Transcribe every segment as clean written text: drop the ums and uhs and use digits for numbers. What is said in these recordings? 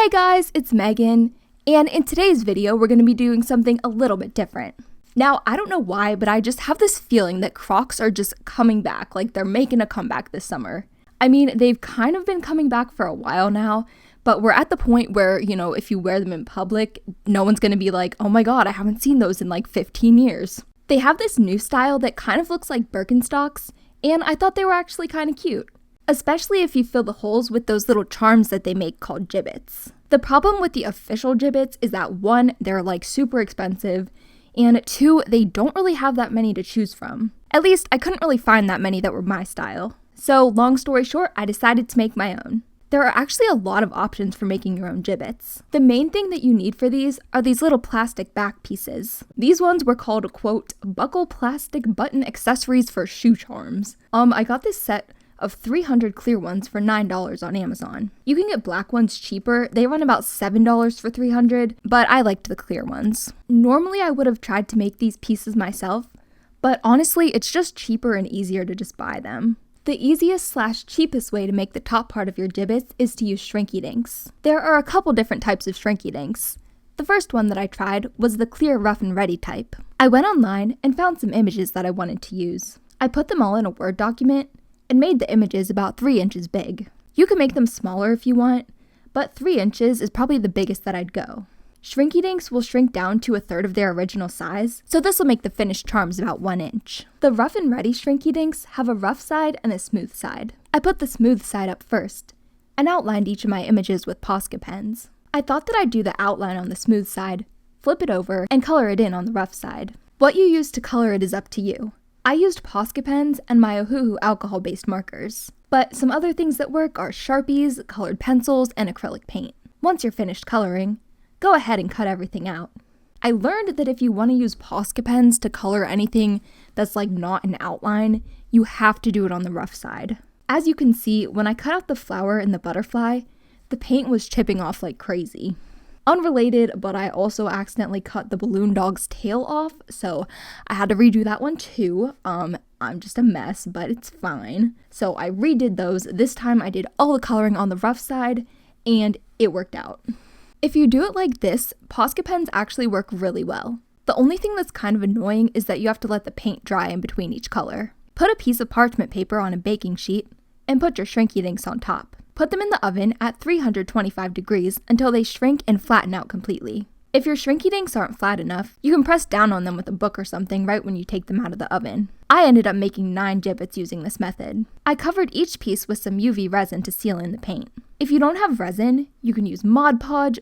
Hey guys, it's Megan, and in today's video we're going to be doing something a little bit different. Now, I don't know why, but I just have this feeling that Crocs are just coming back, like they're making a comeback this summer. I mean, they've kind of been coming back for a while now, but we're at the point where, if you wear them in public, no one's going to be like, oh my god, I haven't seen those in like 15 years. They have this new style that kind of looks like Birkenstocks, and I thought they were actually kind of cute. Especially if you fill the holes with those little charms that they make called JIBBITZ. The problem with the official JIBBITZ is that 1, they're like super expensive, and 2, they don't really have that many to choose from. At least, I couldn't really find that many that were my style. So, long story short, I decided to make my own. There are actually a lot of options for making your own JIBBITZ. The main thing that you need for these are these little plastic back pieces. These ones were called, quote, buckle plastic button accessories for shoe charms. I got this set of 300 clear ones for $9 on Amazon. You can get black ones cheaper. They run about $7 for 300, but I liked the clear ones. Normally I would have tried to make these pieces myself, but honestly it's just cheaper and easier to just buy them. The easiest/cheapest way to make the top part of your JIBBITZ is to use shrinky dinks. There are a couple different types of shrinky dinks. The first one that I tried was the clear rough and ready type. I went online and found some images that I wanted to use. I put them all in a Word document and made the images about 3 inches big. You can make them smaller if you want, but 3 inches is probably the biggest that I'd go. Shrinky dinks will shrink down to 1/3 of their original size, so this will make the finished charms about 1 inch. The rough and ready shrinky dinks have a rough side and a smooth side. I put the smooth side up first, and outlined each of my images with Posca pens. I thought that I'd do the outline on the smooth side, flip it over, and color it in on the rough side. What you use to color it is up to you. I used Posca pens and my Ohuhu alcohol-based markers, but some other things that work are Sharpies, colored pencils, and acrylic paint. Once you're finished coloring, go ahead and cut everything out. I learned that if you want to use Posca pens to color anything that's like not an outline, you have to do it on the rough side. As you can see, when I cut out the flower and the butterfly, the paint was chipping off like crazy. Unrelated, but I also accidentally cut the balloon dog's tail off, so I had to redo that one too. I'm just a mess, but it's fine. So I redid those. This time I did all the coloring on the rough side, and it worked out. If you do it like this, Posca pens actually work really well. The only thing that's kind of annoying is that you have to let the paint dry in between each color. Put a piece of parchment paper on a baking sheet, and put your shrinky dinks on top. Put them in the oven at 325 degrees until they shrink and flatten out completely. If your shrinky dinks aren't flat enough, you can press down on them with a book or something right when you take them out of the oven. I ended up making 9 JIBBITZ using this method. I covered each piece with some UV resin to seal in the paint. If you don't have resin, you can use Mod Podge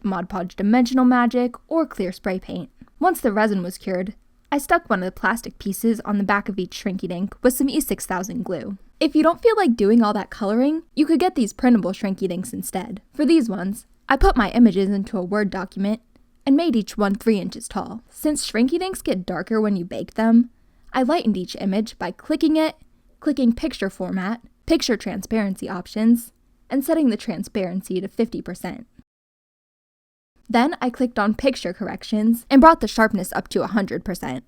Dimensional Magic, or clear spray paint. Once the resin was cured, I stuck one of the plastic pieces on the back of each shrinky dink with some E6000 glue. If you don't feel like doing all that coloring, you could get these printable shrinky dinks instead. For these ones, I put my images into a Word document and made each one 3 inches tall. Since shrinky dinks get darker when you bake them, I lightened each image by clicking it, clicking picture format, picture transparency options, and setting the transparency to 50%. Then I clicked on picture corrections and brought the sharpness up to 100%.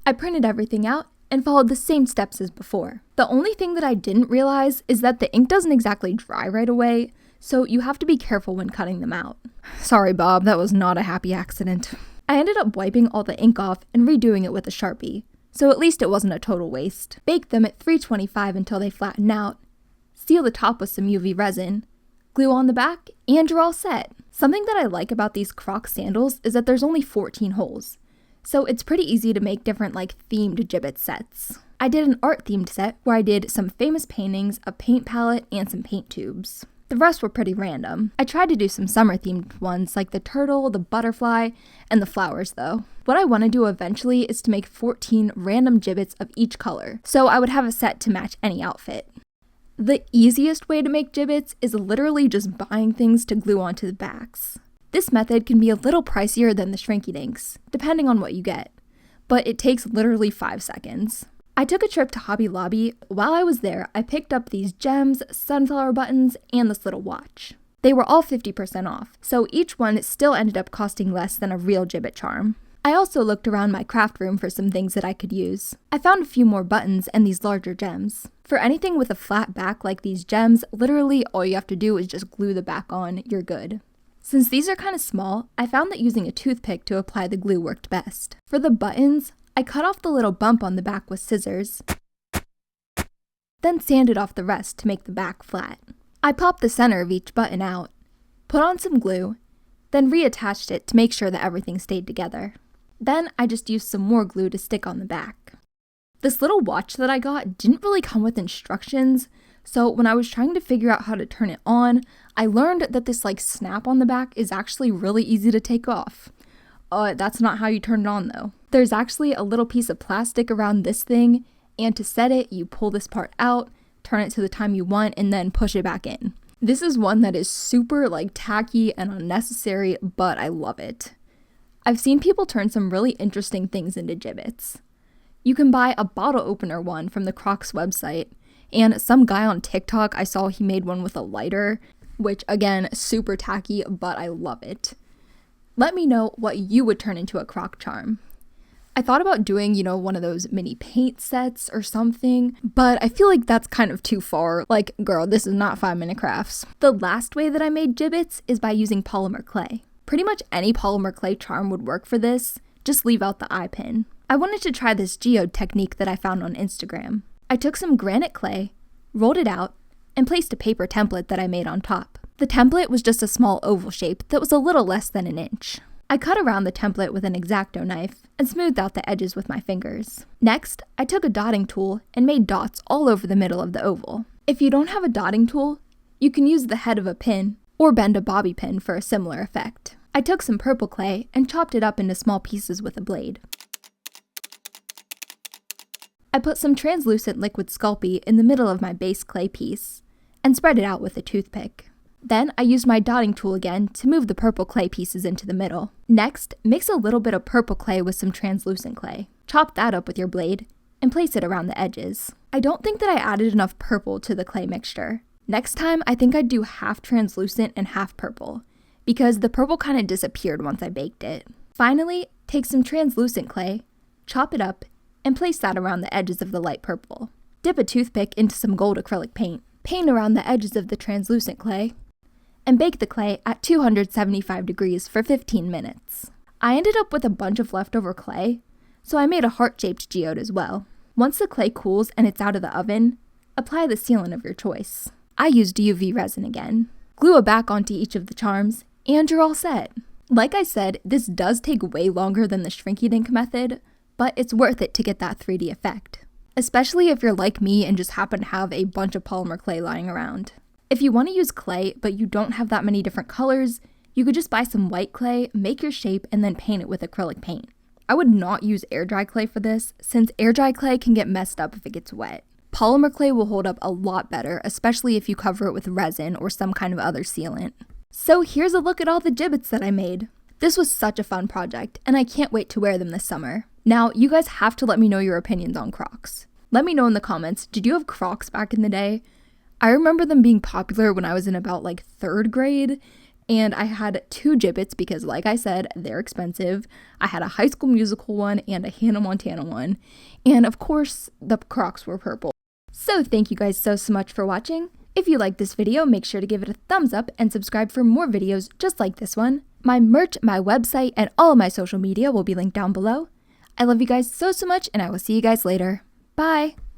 I printed everything out and followed the same steps as before. The only thing that I didn't realize is that the ink doesn't exactly dry right away, so you have to be careful when cutting them out. Sorry, Bob, that was not a happy accident. I ended up wiping all the ink off and redoing it with a Sharpie, so at least it wasn't a total waste. Bake them at 325 until they flatten out, seal the top with some UV resin, glue on the back, and you're all set. Something that I like about these Croc sandals is that there's only 14 holes. So it's pretty easy to make different themed JIBBITZ sets. I did an art themed set where I did some famous paintings, a paint palette, and some paint tubes. The rest were pretty random. I tried to do some summer themed ones like the turtle, the butterfly, and the flowers though. What I want to do eventually is to make 14 random JIBBITZ of each color, so I would have a set to match any outfit. The easiest way to make JIBBITZ is literally just buying things to glue onto the backs. This method can be a little pricier than the shrinky dinks, depending on what you get, but it takes literally 5 seconds. I took a trip to Hobby Lobby. While I was there, I picked up these gems, sunflower buttons, and this little watch. They were all 50% off, so each one still ended up costing less than a real JIBBITZ charm. I also looked around my craft room for some things that I could use. I found a few more buttons and these larger gems. For anything with a flat back like these gems, literally all you have to do is just glue the back on, you're good. Since these are kind of small, I found that using a toothpick to apply the glue worked best. For the buttons, I cut off the little bump on the back with scissors, then sanded off the rest to make the back flat. I popped the center of each button out, put on some glue, then reattached it to make sure that everything stayed together. Then I just used some more glue to stick on the back. This little watch that I got didn't really come with instructions, so when I was trying to figure out how to turn it on, I learned that this snap on the back is actually really easy to take off. That's not how you turn it on though. There's actually a little piece of plastic around this thing, and to set it, you pull this part out, turn it to the time you want, and then push it back in. This is one that is super tacky and unnecessary, but I love it. I've seen people turn some really interesting things into Jibbitz. You can buy a bottle opener one from the Croc's website, and some guy on TikTok, I saw he made one with a lighter, which again, super tacky, but I love it. Let me know what you would turn into a Croc charm. I thought about doing, one of those mini paint sets or something, but I feel like that's kind of too far. Girl, this is not 5-minute crafts. The last way that I made Jibbitz is by using polymer clay. Pretty much any polymer clay charm would work for this, just leave out the eye pin. I wanted to try this geode technique that I found on Instagram. I took some granite clay, rolled it out, and placed a paper template that I made on top. The template was just a small oval shape that was a little less than an inch. I cut around the template with an X-Acto knife and smoothed out the edges with my fingers. Next, I took a dotting tool and made dots all over the middle of the oval. If you don't have a dotting tool, you can use the head of a pin or bend a bobby pin for a similar effect. I took some purple clay and chopped it up into small pieces with a blade. I put some translucent liquid Sculpey in the middle of my base clay piece and spread it out with a toothpick. Then I used my dotting tool again to move the purple clay pieces into the middle. Next, mix a little bit of purple clay with some translucent clay. Chop that up with your blade and place it around the edges. I don't think that I added enough purple to the clay mixture. Next time, I think I'd do half translucent and half purple, because the purple kind of disappeared once I baked it. Finally, take some translucent clay, chop it up, and place that around the edges of the light purple. Dip a toothpick into some gold acrylic paint. Paint around the edges of the translucent clay, and bake the clay at 275 degrees for 15 minutes. I ended up with a bunch of leftover clay, so I made a heart-shaped geode as well. Once the clay cools and it's out of the oven, apply the sealant of your choice. I used UV resin again. Glue it back onto each of the charms, and you're all set. Like I said, this does take way longer than the shrinky dink method, but it's worth it to get that 3D effect. Especially if you're like me and just happen to have a bunch of polymer clay lying around. If you want to use clay, but you don't have that many different colors, you could just buy some white clay, make your shape, and then paint it with acrylic paint. I would not use air dry clay for this, since air dry clay can get messed up if it gets wet. Polymer clay will hold up a lot better, especially if you cover it with resin or some kind of other sealant. So here's a look at all the Jibbitz that I made. This was such a fun project, and I can't wait to wear them this summer. Now, you guys have to let me know your opinions on Crocs. Let me know in the comments, did you have Crocs back in the day? I remember them being popular when I was in about 3rd grade, and I had 2 Jibbitz because, like I said, they're expensive. I had a High School Musical one and a Hannah Montana one, and of course, the Crocs were purple. So thank you guys so much for watching. If you liked this video, make sure to give it a thumbs up and subscribe for more videos just like this one. My merch, my website, and all of my social media will be linked down below. I love you guys so much, and I will see you guys later. Bye!